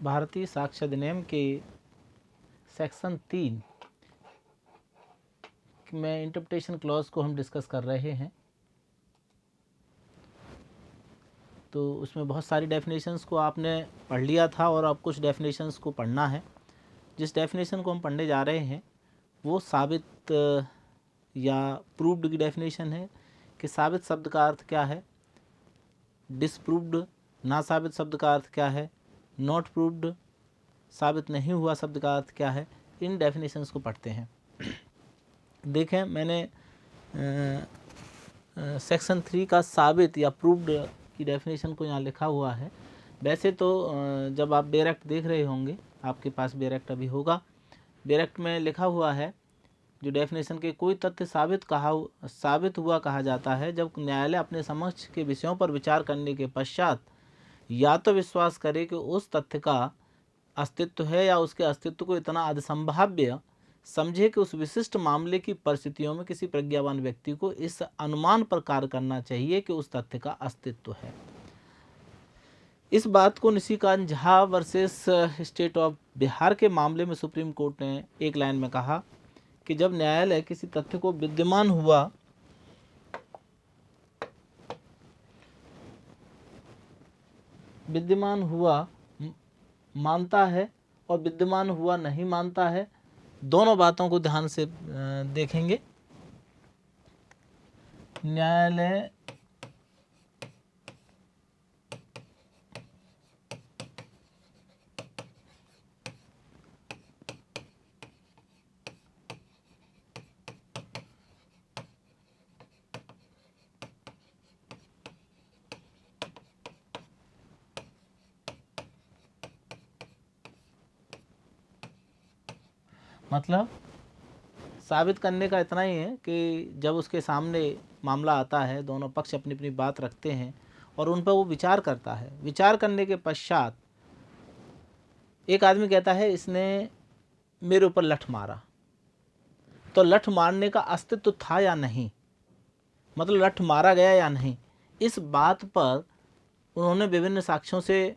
भारतीय साक्ष्य अधिनियम के सेक्शन 3 में इंटरप्रिटेशन क्लॉज को हम डिस्कस कर रहे हैं। तो उसमें बहुत सारी डेफिनेशंस को आपने पढ़ लिया था और अब कुछ डेफिनेशंस को पढ़ना है। जिस डेफिनेशन को हम पढ़ने जा रहे हैं वो साबित या प्रूव्ड की डेफिनेशन है कि साबित शब्द का अर्थ क्या है, डिसप्रूव्ड ना साबित शब्द का अर्थ क्या है, नॉट प्रूव्ड साबित नहीं हुआ शब्द का अर्थ क्या है। इन डेफिनेशंस को पढ़ते हैं। देखें, मैंने सेक्शन 3 का साबित या प्रूव्ड की डेफिनेशन को यहाँ लिखा हुआ है। वैसे तो जब आप बेयर एक्ट देख रहे होंगे, आपके पास बेयर एक्ट अभी होगा, बेयर एक्ट में लिखा हुआ है जो डेफिनेशन के कोई तथ्य साबित हुआ कहा जाता है जब न्यायालय अपने समक्ष के विषयों पर विचार करने के पश्चात या तो विश्वास करे कि उस तथ्य का अस्तित्व है या उसके अस्तित्व को इतना असंभाव्य समझे कि उस विशिष्ट मामले की परिस्थितियों में किसी प्रज्ञावान व्यक्ति को इस अनुमान पर कार्य करना चाहिए कि उस तथ्य का अस्तित्व है। इस बात को Nishikant Jha versus state of Bihar के मामले में सुप्रीम कोर्ट ने एक लाइन में कहा कि जब न्यायालय किसी तथ्य को विद्यमान हुआ मानता है और विद्यमान हुआ नहीं मानता है, दोनों बातों को ध्यान से देखेंगे। न्यायालय मतलब साबित करने का इतना ही है कि जब उसके सामने मामला आता है, दोनों पक्ष अपनी अपनी बात रखते हैं और उन पर वो विचार करता है। विचार करने के पश्चात एक आदमी कहता है इसने मेरे ऊपर लठ मारा, तो लठ मारने का अस्तित्व था या नहीं, मतलब लठ मारा गया या नहीं, इस बात पर उन्होंने विभिन्न साक्ष्यों से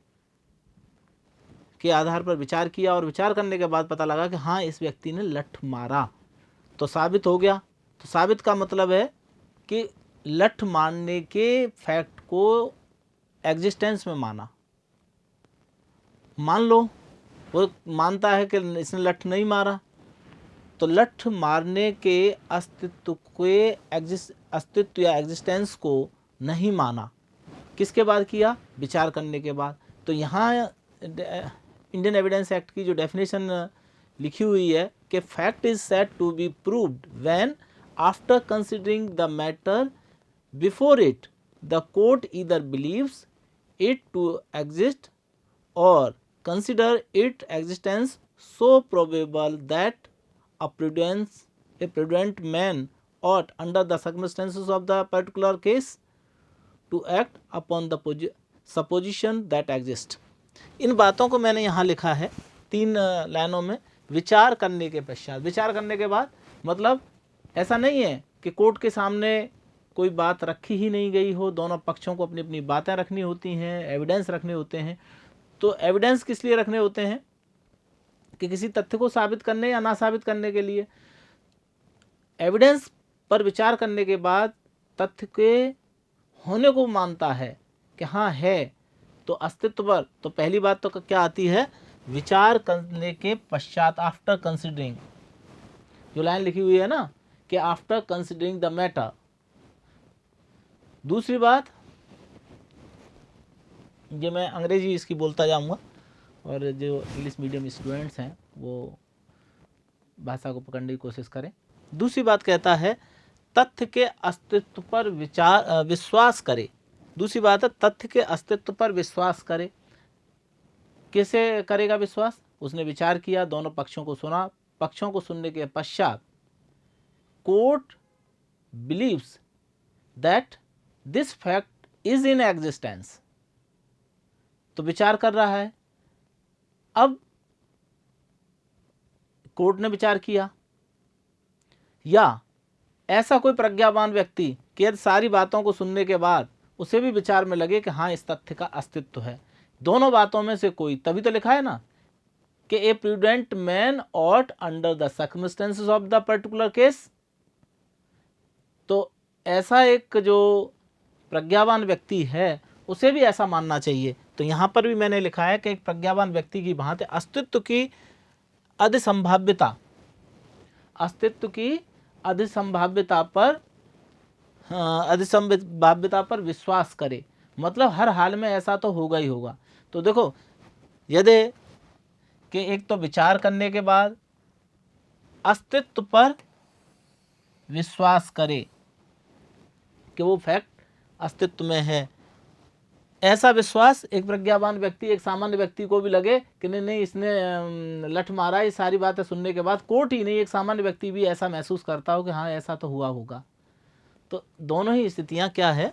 के आधार पर विचार किया और विचार करने के बाद पता लगा कि हाँ, इस व्यक्ति ने लठ मारा, तो साबित हो गया। तो साबित का मतलब है कि लठ मारने के फैक्ट को एग्जिस्टेंस में माना। मान लो वो मानता है कि इसने लठ नहीं मारा, तो लठ मारने के अस्तित्व या एग्जिस्टेंस को नहीं माना। किसके बाद किया? विचार करने के बाद। तो यहाँ इंडियन एविडेंस एक्ट की जो डेफिनेशन लिखी हुई है कि fact is said to be proved when after considering the matter before it the court either believes it to exist और consider its existence so probable that a prudent man ought under the circumstances of the particular case to act upon the supposition that exists। इन बातों को मैंने यहाँ लिखा है 3 लाइनों में। विचार करने के पश्चात, विचार करने के बाद मतलब ऐसा नहीं है कि कोर्ट के सामने कोई बात रखी ही नहीं गई हो, दोनों पक्षों को अपनी अपनी बातें रखनी होती हैं, एविडेंस रखने होते हैं। तो एविडेंस किस लिए रखने होते हैं? कि किसी तथ्य को साबित करने या ना साबित करने के लिए। एविडेंस पर विचार करने के बाद तथ्य के होने को मानता है कि हाँ है, तो अस्तित्व पर तो पहली बात तो क्या आती है? विचार करने के पश्चात, आफ्टर कंसिडरिंग, जो लाइन लिखी हुई है ना कि आफ्टर कंसिडरिंग द मैटर। दूसरी बात, ये मैं अंग्रेजी इसकी बोलता जाऊंगा और जो इंग्लिश मीडियम स्टूडेंट्स हैं वो भाषा को पकड़ने की कोशिश करें। दूसरी बात कहता है तथ्य के अस्तित्व पर विश्वास करे। दूसरी बात है तथ्य के अस्तित्व पर विश्वास करे। कैसे करेगा विश्वास? उसने विचार किया, दोनों पक्षों को सुना, पक्षों को सुनने के पश्चात court believes that this fact is in existence, तो विचार कर रहा है। अब कोर्ट ने विचार किया या ऐसा कोई प्रज्ञावान व्यक्ति कि यदि सारी बातों को सुनने के बाद उसे भी विचार में लगे कि हाँ, इस तथ्य का अस्तित्व है, दोनों बातों में से कोई, तभी तो लिखा है ना कि a prudent man ought under the circumstances of the particular case. तो ऐसा एक जो प्रज्ञावान व्यक्ति है उसे भी ऐसा मानना चाहिए। तो यहाँ पर भी मैंने लिखा है कि एक प्रज्ञावान व्यक्ति की भांति अस्तित्व की अधिसंभाव्यता, अस्तित्व की अधिसंभाव्यता पर विश्वास करे, मतलब हर हाल में ऐसा तो होगा ही होगा। तो देखो, यदि कि एक तो विचार करने के बाद अस्तित्व पर विश्वास करे कि वो फैक्ट अस्तित्व में है, ऐसा विश्वास एक प्रज्ञावान व्यक्ति, एक सामान्य व्यक्ति को भी लगे कि नहीं नहीं इसने लठ मारा, ये सारी बातें सुनने के बाद कोर्ट ही नहीं, एक सामान्य व्यक्ति भी ऐसा महसूस करता हो कि हाँ ऐसा तो हुआ होगा। तो दोनों ही स्थितियां क्या है,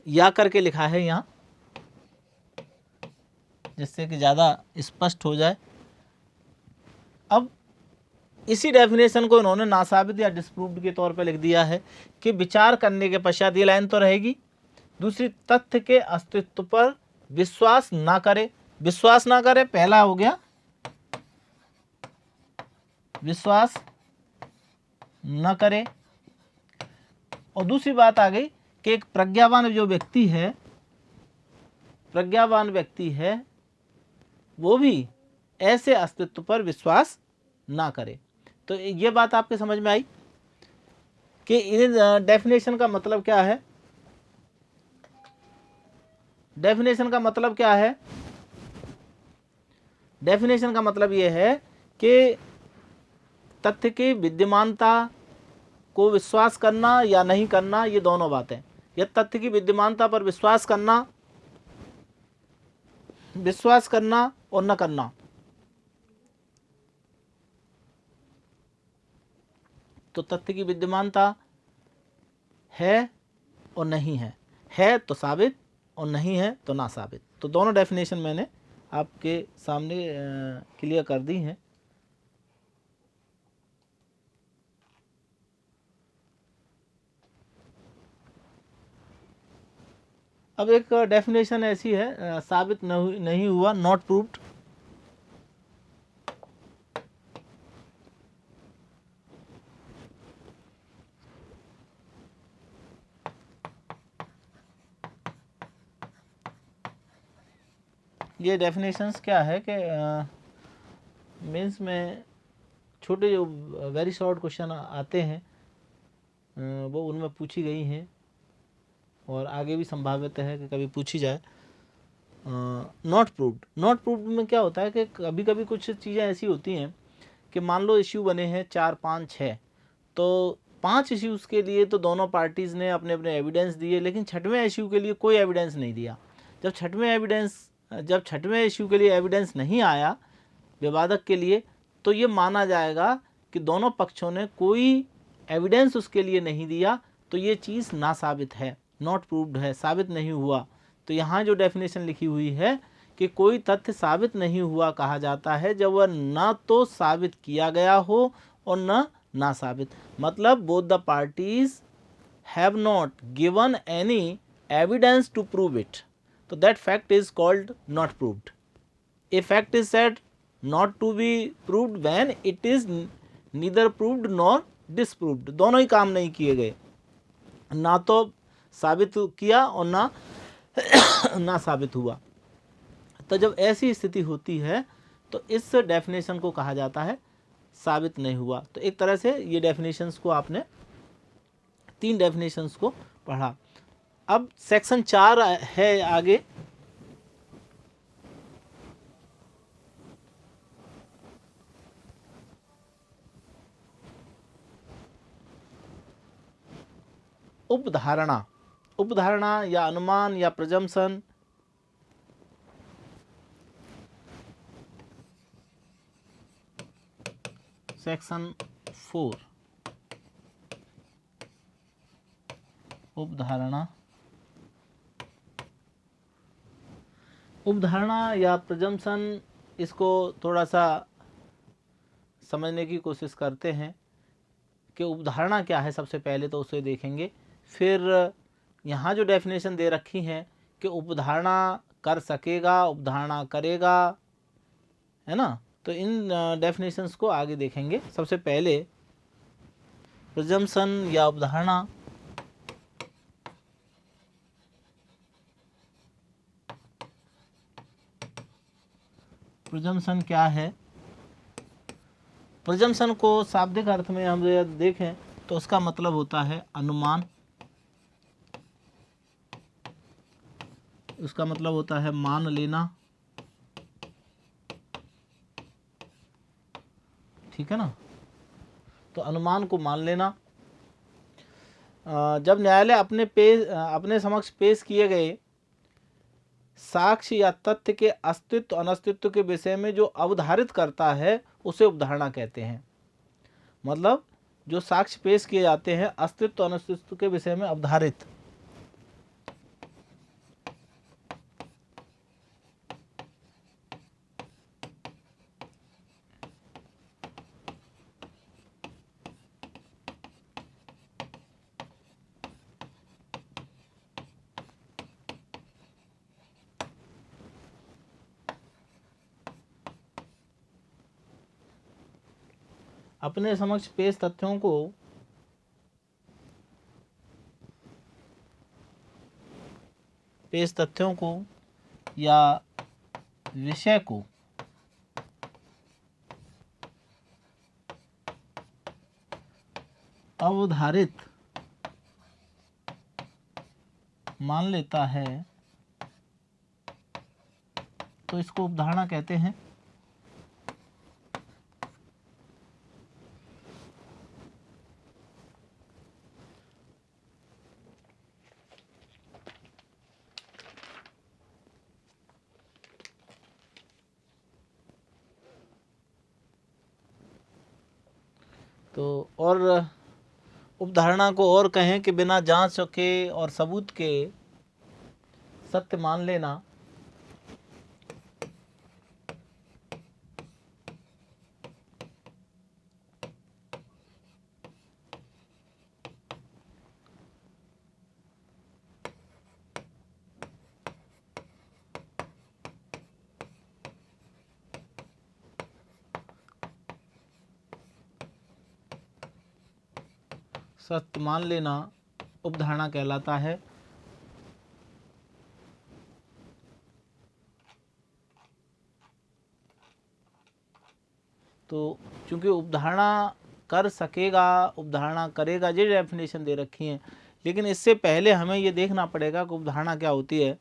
या करके लिखा है यहाँ जिससे कि ज़्यादा स्पष्ट हो जाए। अब इसी डेफिनेशन को इन्होंने नासाबित या डिस्प्रूव्ड के तौर पर लिख दिया है कि विचार करने के पश्चात, ये लाइन तो रहेगी, दूसरी तथ्य के अस्तित्व पर विश्वास ना करे। विश्वास ना करे, पहला हो गया विश्वास न करे, और दूसरी बात आ गई कि एक प्रज्ञावान जो व्यक्ति है, प्रज्ञावान व्यक्ति है, वो भी ऐसे अस्तित्व पर विश्वास ना करे। तो ये बात आपके समझ में आई कि इन डेफिनेशन का मतलब क्या है। डेफिनेशन का मतलब क्या है, डेफिनेशन का मतलब ये है कि तथ्य की विद्यमानता को विश्वास करना या नहीं करना, ये दोनों बातें, या तथ्य की विद्यमानता पर विश्वास करना और न करना। तो तथ्य की विद्यमानता है और नहीं है तो साबित और नहीं है तो ना साबित। तो दोनों डेफिनेशन मैंने आपके सामने क्लियर कर दी हैं। अब एक डेफिनेशन ऐसी है, साबित नहीं हुआ, नॉट प्रूव्ड। ये डेफिनेशंस क्या है कि मीन्स में छोटे जो वेरी शॉर्ट क्वेश्चन आते हैं वो उनमें पूछी गई हैं और आगे भी संभावित है कि कभी पूछी जाए। नॉट प्रूव्ड, नॉट प्रूव्ड में क्या होता है कि कभी कभी कुछ चीज़ें ऐसी होती हैं कि मान लो इश्यू बने हैं 4, 5, 6, तो 5 इश्यूज़ के लिए तो दोनों पार्टीज़ ने अपने अपने एविडेंस दिए, लेकिन छठवें इश्यू के लिए कोई एविडेंस नहीं दिया। जब छठवें इश्यू के लिए एविडेंस नहीं आया विवादक के लिए, तो ये माना जाएगा कि दोनों पक्षों ने कोई एविडेंस उसके लिए नहीं दिया, तो ये चीज़ ना साबित है, नॉट प्रूव्ड है, साबित नहीं हुआ। तो यहाँ जो डेफिनेशन लिखी हुई है कि कोई तथ्य साबित नहीं हुआ कहा जाता है जब वह न तो साबित किया गया हो और न ना साबित, मतलब both the parties have not given any evidence to prove it, तो that fact is called not proved. A fact is said not to be proved when it is neither proved nor disproved। दोनों ही काम नहीं किए गए, ना तो साबित किया और ना साबित हुआ। तो जब ऐसी स्थिति होती है तो इस डेफिनेशन को कहा जाता है साबित नहीं हुआ। तो एक तरह से ये डेफिनेशंस को आपने 3 डेफिनेशंस को पढ़ा। अब सेक्शन 4 है आगे, उपधारणा। उपधारणा या अनुमान या प्रजम्पशन, सेक्शन 4, उपधारणा। उपधारणा या प्रजम्पशन, इसको थोड़ा सा समझने की कोशिश करते हैं कि उपधारणा क्या है। सबसे पहले तो उसे देखेंगे, फिर यहाँ जो डेफिनेशन दे रखी हैं कि उपधारणा कर सकेगा, उपधारणा करेगा, है ना, तो इन डेफिनेशंस को आगे देखेंगे। सबसे पहले प्रिजम्पशन या उपधारणा प्रिजम्पशन क्या है? प्रिजम्पशन को शाब्दिक अर्थ में हम देखें तो उसका मतलब होता है अनुमान, उसका मतलब होता है मान लेना, ठीक है ना। तो अनुमान को मान लेना। जब न्यायालय अपने समक्ष पेश किए गए साक्ष्य या तथ्य के अस्तित्व अनस्तित्व के विषय में जो अवधारित करता है उसे उपधारणा कहते हैं। मतलब जो साक्ष्य पेश किए जाते हैं अस्तित्व अनस्तित्व के विषय में अवधारित, अपने समक्ष पेश तथ्यों को या विषय को अवधारित मान लेता है तो इसको उपधारणा कहते हैं। तो और उपधारणा को और कहें कि बिना जांच के और सबूत के सत्य मान लेना, सत्य मान लेना उपधारणा कहलाता है। तो चूंकि उपधारणा कर सकेगा, उपधारणा करेगा, ये डेफिनेशन दे रखी है, लेकिन इससे पहले हमें ये देखना पड़ेगा कि उपधारणा क्या होती है।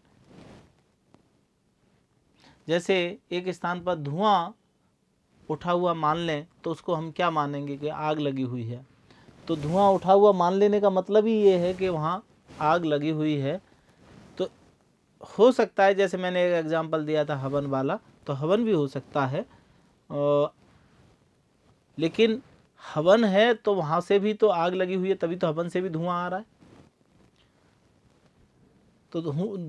जैसे एक स्थान पर धुआं उठा हुआ मान लें तो उसको हम क्या मानेंगे कि आग लगी हुई है। तो धुआं उठा हुआ मान लेने का मतलब ही ये है कि वहाँ आग लगी हुई है। तो हो सकता है, जैसे मैंने एक एग्जांपल दिया था हवन वाला, तो हवन भी हो सकता है, लेकिन हवन है तो वहाँ से भी तो आग लगी हुई है, तभी तो हवन से भी धुआं आ रहा है। तो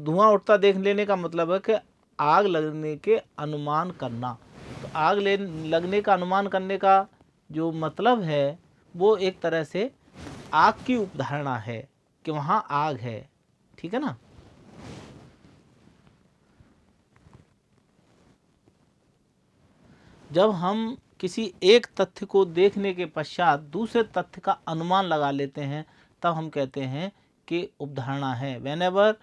धुआं उठता देख लेने का मतलब है कि आग लगने के अनुमान करना। तो आग लगने का अनुमान करने का जो मतलब है वो एक तरह से आग की उपधारणा है कि वहाँ आग है, ठीक है ना। जब हम किसी एक तथ्य को देखने के पश्चात दूसरे तथ्य का अनुमान लगा लेते हैं तब हम कहते हैं कि उपधारणा है। Whenever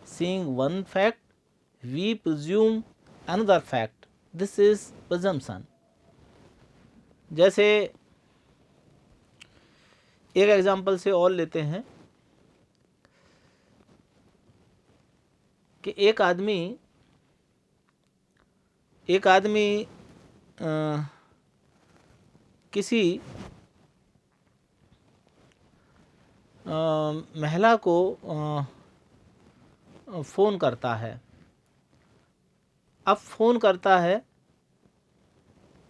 seeing one fact we presume another fact, this is presumption। जैसे एक एग्जांपल से और लेते हैं कि एक आदमी किसी महिला को फ़ोन करता है। अब फ़ोन करता है,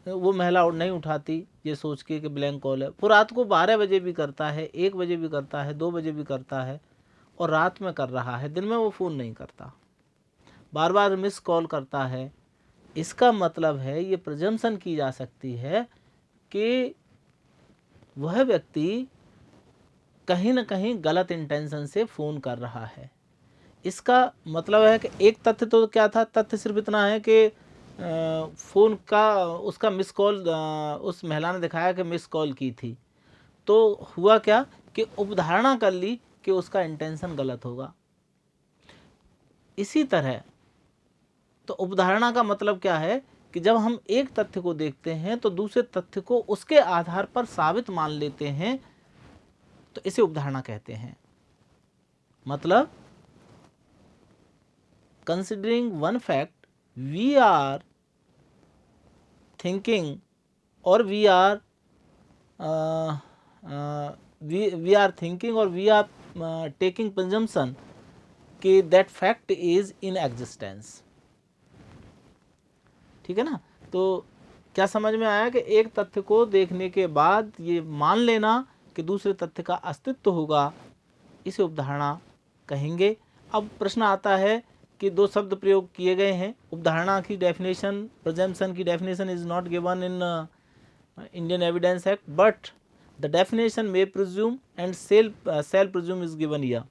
वो महिला नहीं उठाती, ये सोच के कि ब्लैंक कॉल है। वो रात को 12 बजे भी करता है, 1 बजे भी करता है, 2 बजे भी करता है, और रात में कर रहा है, दिन में वो फ़ोन नहीं करता, बार बार मिस कॉल करता है। इसका मतलब है, ये प्रिजम्पशन की जा सकती है कि वह व्यक्ति कहीं ना कहीं गलत इंटेंशन से फ़ोन कर रहा है। इसका मतलब है कि एक तथ्य तो क्या था, तथ्य सिर्फ इतना है कि फ़ोन का उसका मिस कॉल, उस महिला ने दिखाया कि मिस कॉल की थी। तो हुआ क्या कि उपधारणा कर ली कि उसका इंटेंशन गलत होगा। इसी तरह तो उपधारणा का मतलब क्या है कि जब हम एक तथ्य को देखते हैं तो दूसरे तथ्य को उसके आधार पर साबित मान लेते हैं, तो इसे उपधारणा कहते हैं। मतलब considering one fact, we are thinking or we are we are thinking or we are taking presumption कि that fact is in existence। ठीक है ना। तो क्या समझ में आया कि एक तथ्य को देखने के बाद ये मान लेना कि दूसरे तथ्य का अस्तित्व होगा, इसे उपधारणा कहेंगे। अब प्रश्न आता है कि दो शब्द प्रयोग किए गए हैं। उपधारणा की डेफिनेशन, प्रेजम्पशन की definition is not given in Indian Evidence Act, but the definition may presume and shall presume is given here.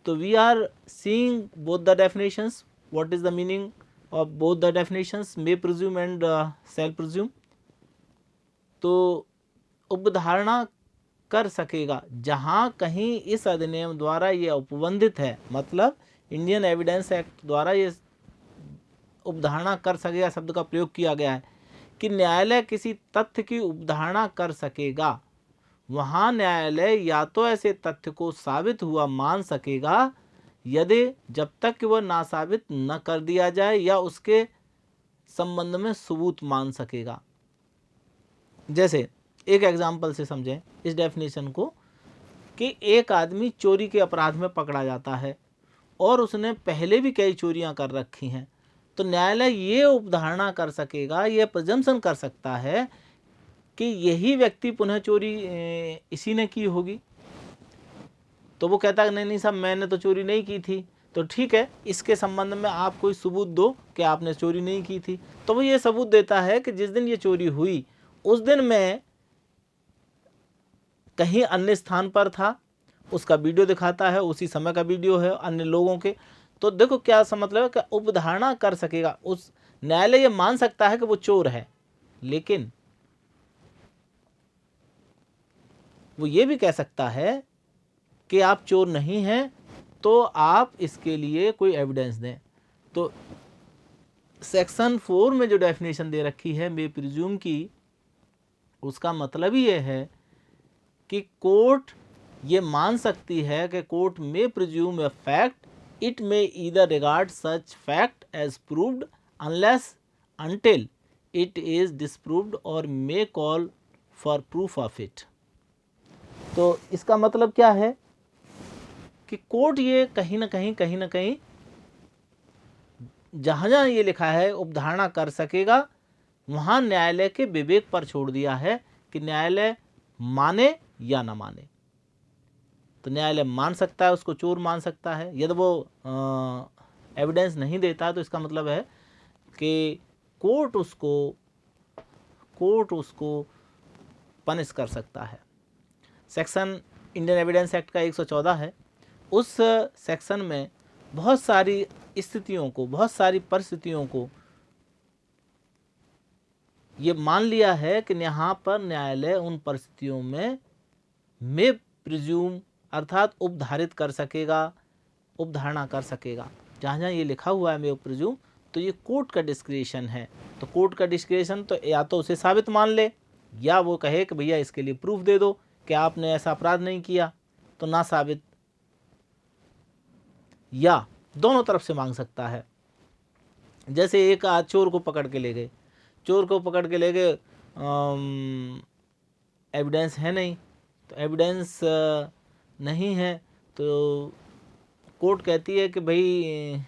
तो we are seeing both the definitions, what is the meaning of both the definitions, may presume and shall presume. तो उपधारणा कर सकेगा जहां कहीं इस अधिनियम द्वारा ये उपबंधित है, मतलब इंडियन एविडेंस एक्ट द्वारा ये उपधारणा कर सकेगा शब्द का प्रयोग किया गया है कि न्यायालय किसी तथ्य की उपधारणा कर सकेगा, वहां न्यायालय या तो ऐसे तथ्य को साबित हुआ मान सकेगा यदि जब तक कि वह ना साबित न कर दिया जाए या उसके संबंध में सबूत मान सकेगा। जैसे एक एग्जाम्पल से समझें इस डेफिनेशन को कि एक आदमी चोरी के अपराध में पकड़ा जाता है और उसने पहले भी कई चोरियां कर रखी हैं, तो न्यायालय ये उपधारणा कर सकेगा, ये प्रेजम्पशन कर सकता है कि यही व्यक्ति पुनः चोरी इसी ने की होगी। तो वो कहता है नहीं नहीं साहब, मैंने तो चोरी नहीं की थी। तो ठीक है, इसके संबंध में आप कोई सबूत दो कि आपने चोरी नहीं की थी। तो वो ये सबूत देता है कि जिस दिन ये चोरी हुई उस दिन मैं कहीं अन्य स्थान पर था, उसका वीडियो दिखाता है, उसी समय का वीडियो है अन्य लोगों के। तो देखो क्या सा मतलब है कि उपधारणा कर सकेगा, उस न्यायालय ये मान सकता है कि वो चोर है, लेकिन वो ये भी कह सकता है कि आप चोर नहीं हैं, तो आप इसके लिए कोई एविडेंस दें। तो सेक्शन 4 में जो डेफिनेशन दे रखी है मे प्रिज्यूम की, उसका मतलब ही ये है कि कोर्ट ये मान सकती है कि कोर्ट में presume a fact, it may either regard such fact as proved unless until it is disproved और may call for proof of it. तो इसका मतलब क्या है कि कोर्ट ये कहीं ना कहीं जहाँ जहाँ ये लिखा है उपधारणा कर सकेगा, वहाँ न्यायालय के विवेक पर छोड़ दिया है कि न्यायालय माने या ना माने। तो न्यायालय मान सकता है, उसको चोर मान सकता है। यदि वो एविडेंस नहीं देता तो इसका मतलब है कि कोर्ट उसको पनिश कर सकता है। सेक्शन इंडियन एविडेंस एक्ट का 114 है। उस सेक्शन में बहुत सारी स्थितियों को, बहुत सारी परिस्थितियों को ये मान लिया है कि यहाँ पर न्यायालय उन परिस्थितियों में मे प्रिज्यूम अर्थात उपधारित कर सकेगा, उपधारणा कर सकेगा। जहाँ जहाँ ये लिखा हुआ है मे प्रिज्यूम, तो ये कोर्ट का डिस्क्रिशन है। तो कोर्ट का डिस्क्रिशन तो या तो उसे साबित मान ले या वो कहे कि भैया इसके लिए प्रूफ दे दो कि आपने ऐसा अपराध नहीं किया, तो ना साबित, या दोनों तरफ से मांग सकता है। जैसे एक चोर को पकड़ के ले गए, चोर को पकड़ के ले गए, एविडेंस है नहीं, तो एविडेंस नहीं है तो कोर्ट कहती है कि भाई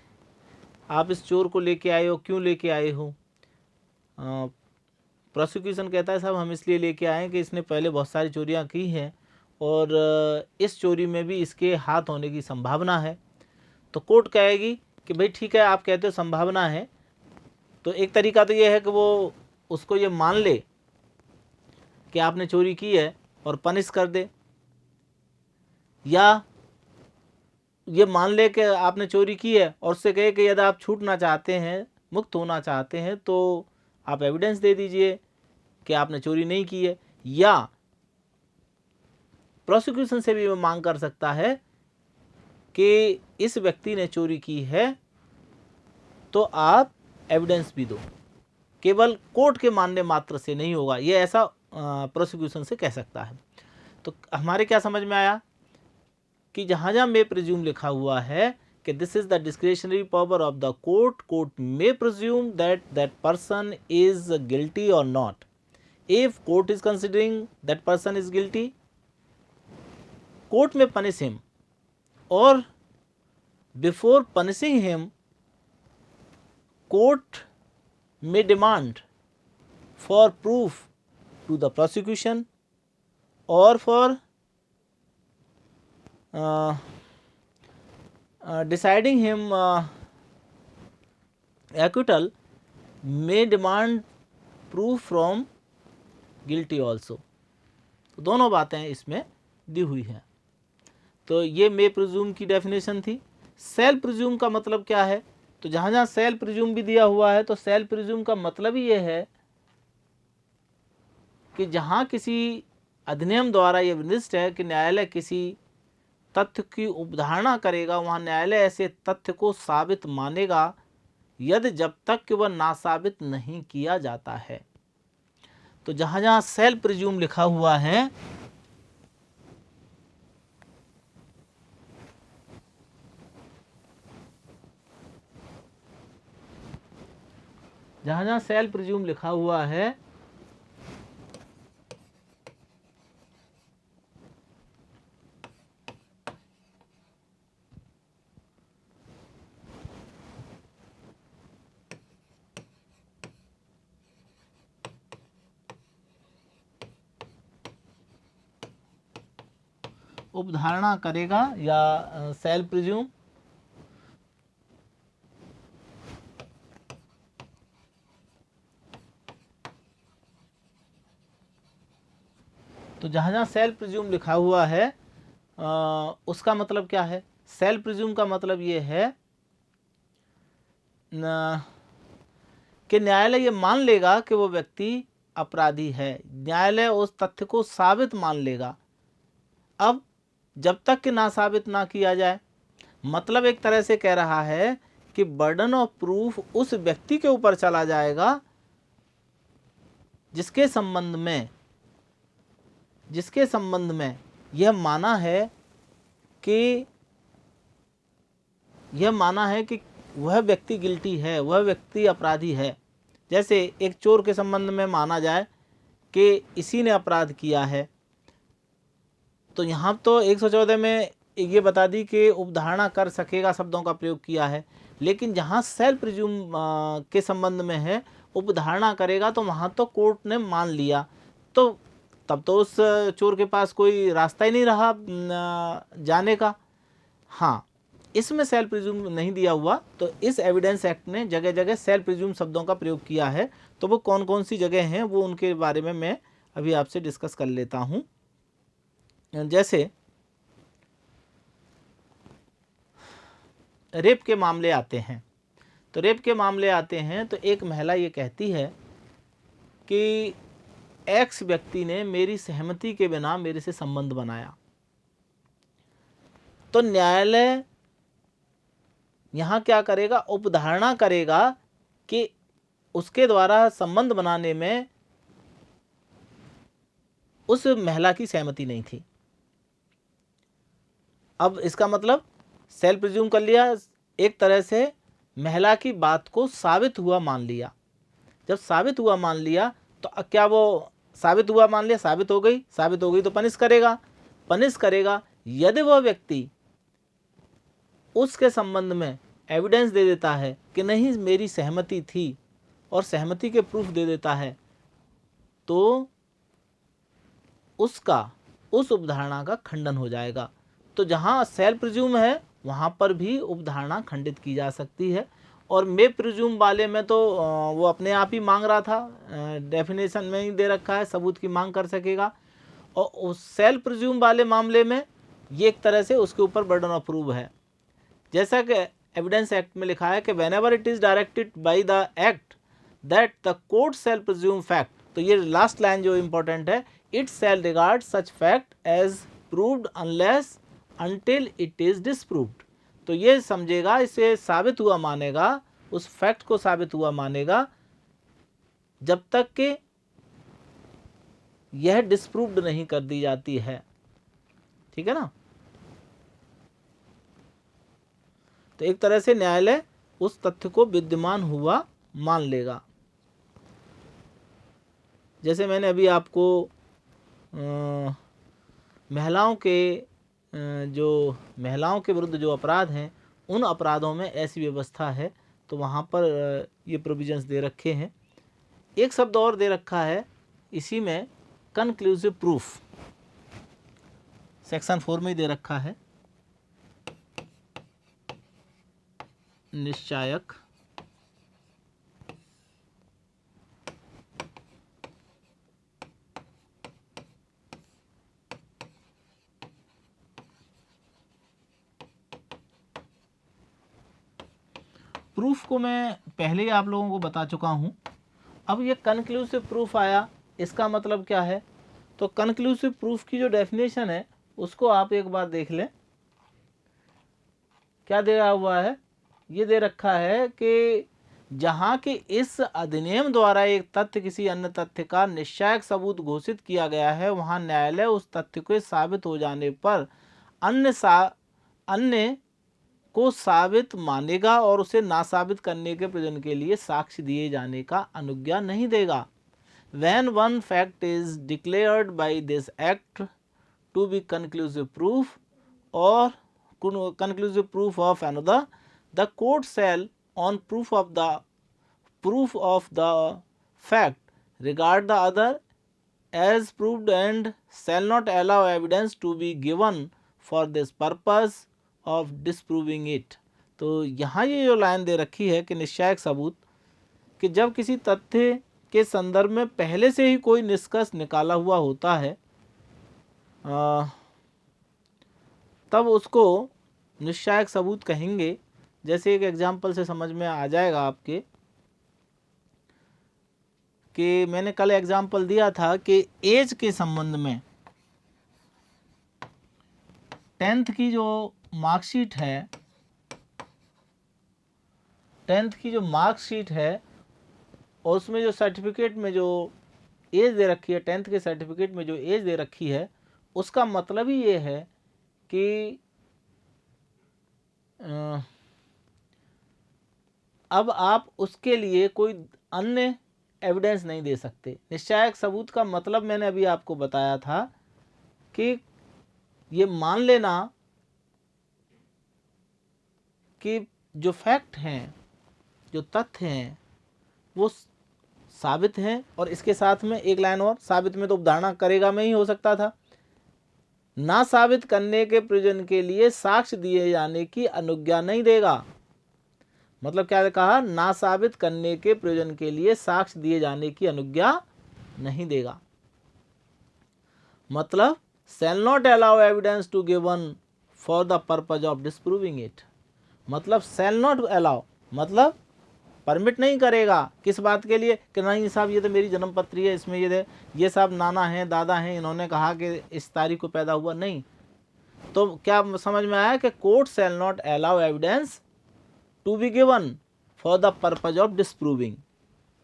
आप इस चोर को लेके आए हो, क्यों लेके आए हो? प्रोसिक्यूशन कहता है साहब हम इसलिए लेके आए कि इसने पहले बहुत सारी चोरियां की हैं और इस चोरी में भी इसके हाथ होने की संभावना है। तो कोर्ट कहेगी कि भाई ठीक है, आप कहते हो संभावना है, तो एक तरीका तो ये है कि वो उसको ये मान ले कि आपने चोरी की है और पनिश कर दे। या ये मान ले कि आपने चोरी की है और उससे कहे कि यदि आप छूटना चाहते हैं, मुक्त होना चाहते हैं, तो आप एविडेंस दे दीजिए कि आपने चोरी नहीं की है। या प्रोसिक्यूशन से भी वो मांग कर सकता है कि इस व्यक्ति ने चोरी की है तो आप एविडेंस भी दो, केवल कोर्ट के मानने मात्र से नहीं होगा, ये ऐसा प्रोसिक्यूशन से कह सकता है। तो हमारे क्या समझ में आया कि जहाँ जहाँ मे प्रिज्यूम लिखा हुआ है कि this is the discretionary power of the court, court may presume that that person is guilty और not. If court is considering that person is guilty, court may punish him, और before punishing him court may demand for proof to the prosecution or for deciding him acquittal may demand proof from guilty also। तो दोनों बातें इसमें दी हुई हैं। तो ये मे presume की डेफिनेशन थी। सेल प्रिज्यूम का मतलब क्या है? तो जहाँ जहाँ सेल प्रिज्यूम भी दिया हुआ है तो सेल प्रिज्यूम का मतलब ही ये है कि जहाँ किसी अधिनियम द्वारा ये विनिष्ट है कि न्यायालय किसी तथ्य की उपधारणा करेगा, वहाँ न्यायालय ऐसे तथ्य को साबित मानेगा यदि जब तक कि वह नासाबित नहीं किया जाता है। तो जहाँ जहाँ सेल प्रिज्यूम लिखा हुआ है जहाँ जहाँ सेल प्रिज्यूम लिखा हुआ है उपधारणा करेगा या सेल प्रिज्यूम, तो जहाँ जहाँ सेल प्रिज्यूम लिखा हुआ है उसका मतलब क्या है? सेल प्रिज्यूम का मतलब ये है कि न्यायालय ये मान लेगा कि वो व्यक्ति अपराधी है, न्यायालय उस तथ्य को साबित मान लेगा। अब जब तक कि ना साबित ना किया जाए, मतलब एक तरह से कह रहा है कि बर्डन ऑफ प्रूफ उस व्यक्ति के ऊपर चला जाएगा जिसके संबंध में यह माना है कि वह व्यक्ति गिल्टी है, वह व्यक्ति अपराधी है। जैसे एक चोर के संबंध में माना जाए कि इसी ने अपराध किया है, तो यहाँ तो 114 में ये बता दी कि उपधारणा कर सकेगा शब्दों का प्रयोग किया है, लेकिन जहाँ सेल प्रिज्यूम के संबंध में है उपधारणा करेगा, तो वहाँ तो कोर्ट ने मान लिया, तो तब तो उस चोर के पास कोई रास्ता ही नहीं रहा जाने का। हाँ, इसमें सेल प्रिज्यूम नहीं दिया हुआ, तो इस एविडेंस एक्ट ने जगह जगह सेल प्रिज्यूम शब्दों का प्रयोग किया है। तो वो कौन कौन सी जगह हैं वो उनके बारे में मैं अभी आपसे डिस्कस कर लेता हूँ। जैसे रेप के मामले आते हैं, तो रेप के मामले आते हैं तो एक महिला ये कहती है कि एक्स व्यक्ति ने मेरी सहमति के बिना मेरे से संबंध बनाया, तो न्यायालय यहाँ क्या करेगा? उपधारणा करेगा कि उसके द्वारा संबंध बनाने में उस महिला की सहमति नहीं थी। अब इसका मतलब सेल प्रिज्यूम कर लिया, एक तरह से महिला की बात को साबित हुआ मान लिया। जब साबित हुआ मान लिया तो क्या वो साबित हुआ मान लिया, साबित हो गई तो पनिश करेगा। यदि वह व्यक्ति उसके संबंध में एविडेंस दे देता है कि नहीं मेरी सहमति थी और सहमति के प्रूफ दे देता है, तो उसका उस उपधारणा का खंडन हो जाएगा। तो जहाँ सेल प्रिज्यूम है वहाँ पर भी उपधारणा खंडित की जा सकती है। और मे प्रिज्यूम वाले में तो वो अपने आप ही मांग रहा था, डेफिनेशन में ही दे रखा है, सबूत की मांग कर सकेगा। और उस सेल प्रिज्यूम वाले मामले में ये एक तरह से उसके ऊपर बर्डन ऑफ प्रूफ है। जैसा कि एविडेंस एक्ट में लिखा है कि whenever it is directed by the act that the court shall presume fact, तो ये लास्ट लाइन जो इंपॉर्टेंट है, it shall regard such fact as proved unless until it is disproved. तो ये समझेगा, इसे साबित हुआ मानेगा, उस फैक्ट को साबित हुआ मानेगा जब तक कि यह डिसप्रूव्ड नहीं कर दी जाती है। ठीक है ना। तो एक तरह से न्यायालय उस तथ्य को विद्यमान हुआ मान लेगा। जैसे मैंने अभी आपको महिलाओं के विरुद्ध जो अपराध हैं, उन अपराधों में ऐसी व्यवस्था है, तो वहाँ पर ये प्रोविजंस दे रखे हैं। एक शब्द और दे रखा है इसी में, कंक्लूसिव प्रूफ, सेक्शन 4 में ही दे रखा है, निश्चायक प्रूफ को मैं पहले ही आप लोगों को बता चुका हूँ। अब ये कंक्लूसिव प्रूफ आया, इसका मतलब क्या है? तो कंक्लूसिव प्रूफ की जो डेफिनेशन है उसको आप एक बार देख लें। क्या दिया हुआ है? ये दे रखा है कि जहाँ के इस अधिनियम द्वारा एक तथ्य किसी अन्य तथ्य का निश्चायक सबूत घोषित किया गया है, वहाँ न्यायालय उस तथ्य के साबित हो जाने पर अन्य को साबित मानेगा और उसे ना साबित करने के प्रयोजन के लिए साक्ष्य दिए जाने का अनुज्ञा नहीं देगा। When one fact is declared by this act to be conclusive proof or conclusive proof of another, the court shall on proof of the fact regard the other as proved and shall not allow evidence to be given for this purpose of disproving it। तो यहाँ ये जो line दे रखी है कि निश्चायक सबूत, कि जब किसी तथ्य के संदर्भ में पहले से ही कोई निष्कर्ष निकाला हुआ होता है तब उसको निश्चायक सबूत कहेंगे। जैसे एक एग्जाम्पल से समझ में आ जाएगा आपके, कि मैंने कल एग्जाम्पल दिया था कि एज के संबंध में 10th की जो मार्कशीट है, 10th की जो मार्कशीट है और उसमें जो सर्टिफिकेट में जो एज दे रखी है, 10th के सर्टिफिकेट में जो एज दे रखी है, उसका मतलब ही ये है कि अब आप उसके लिए कोई अन्य एविडेंस नहीं दे सकते। निश्चायक सबूत का मतलब मैंने अभी आपको बताया था कि ये मान लेना कि जो फैक्ट हैं, जो तथ्य हैं, वो साबित हैं। और इसके साथ में एक लाइन और, साबित में तो उपधारणा करेगा में ही हो सकता था, ना साबित करने के प्रयोजन के लिए साक्ष्य दिए जाने की अनुज्ञा नहीं देगा। मतलब क्या कहा? ना साबित करने के प्रयोजन के लिए साक्ष्य दिए जाने की अनुज्ञा नहीं देगा। मतलब shall not allow evidence to given for the purpose of disproving it। मतलब shall not allow मतलब परमिट नहीं करेगा। किस बात के लिए? कि नहीं साहब ये तो मेरी जन्म पत्री है, इसमें ये साहब नाना हैं, दादा हैं, इन्होंने कहा कि इस तारीख को पैदा हुआ, नहीं। तो क्या समझ में आया कि court shall not allow evidence to be given for the purpose of disproving.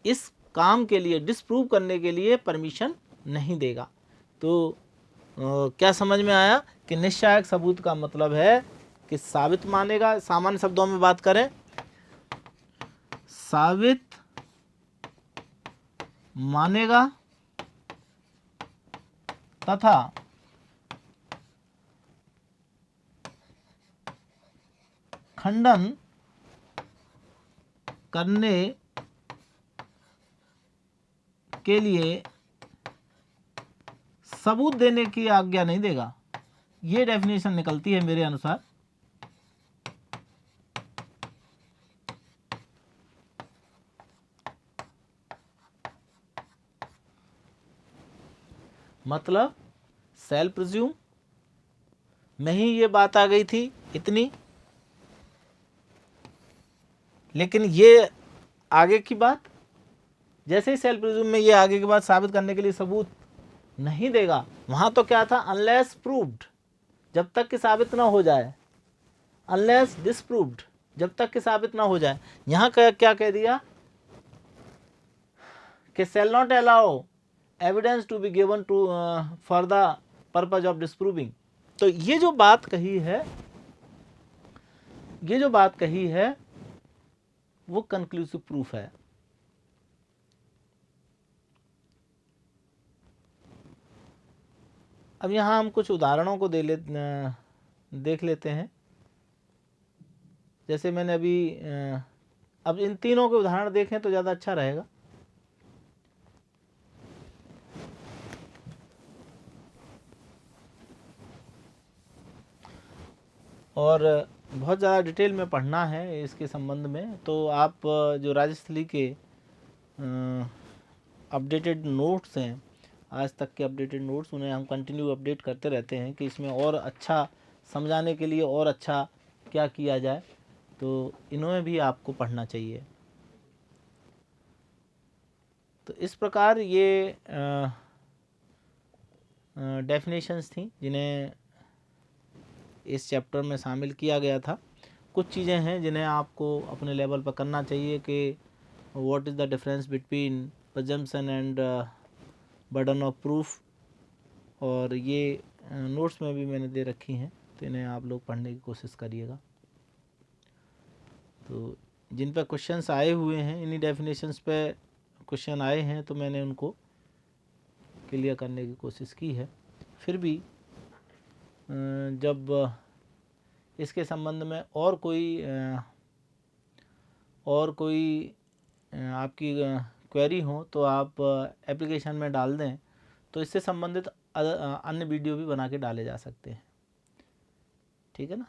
इस काम के लिए, डिस्प्रूव करने के लिए परमिशन नहीं देगा। तो क्या समझ में आया कि निश्चायक सबूत का मतलब है कि साबित मानेगा। सामान्य शब्दों में बात करें, साबित मानेगा तथा खंडन करने के लिए सबूत देने की आज्ञा नहीं देगा। ये डेफिनेशन निकलती है मेरे अनुसार। मतलब शैल प्रिज्यूम, में ही ये बात आ गई थी इतनी, लेकिन ये आगे की बात, जैसे ही सेल्फ प्रिज्यूम में ये आगे की बात साबित करने के लिए सबूत नहीं देगा, वहां तो क्या था, अनलेस प्रूव्ड, जब तक कि साबित ना हो जाए, अनलेस डिसप्रूव्ड, जब तक कि साबित ना हो जाए। यहां क्या कह दिया कि shall not allow evidence to be given to for the purpose of disproving। तो ये जो बात कही है, ये जो बात कही है वो कंक्लूसिव प्रूफ है। अब यहाँ हम कुछ उदाहरणों को देख लेते हैं। जैसे मैंने अभी अब इन तीनों के उदाहरण देखें तो ज़्यादा अच्छा रहेगा। और बहुत ज़्यादा डिटेल में पढ़ना है इसके संबंध में, तो आप जो राजस्थली के अपडेटेड नोट्स हैं, आज तक के अपडेटेड नोट्स, उन्हें हम कंटिन्यू अपडेट करते रहते हैं कि इसमें और अच्छा समझाने के लिए और अच्छा क्या किया जाए, तो इन्हें भी आपको पढ़ना चाहिए। तो इस प्रकार ये डेफिनेशंस थी जिन्हें इस चैप्टर में शामिल किया गया था। कुछ चीज़ें हैं जिन्हें आपको अपने लेवल पर करना चाहिए कि what is the difference between presumption and burden of proof, और ये नोट्स में भी मैंने दे रखी हैं, तो इन्हें आप लोग पढ़ने की कोशिश करिएगा। तो जिन पर क्वेश्चंस आए हुए हैं, इन्हीं डेफिनेशंस पे क्वेश्चन आए हैं, तो मैंने उनको क्लियर करने की कोशिश की है। फिर भी जब इसके संबंध में और कोई आपकी क्वेरी हो तो आप एप्लीकेशन में डाल दें, तो इससे संबंधित अन्य वीडियो भी बना के डाले जा सकते हैं। ठीक है ना।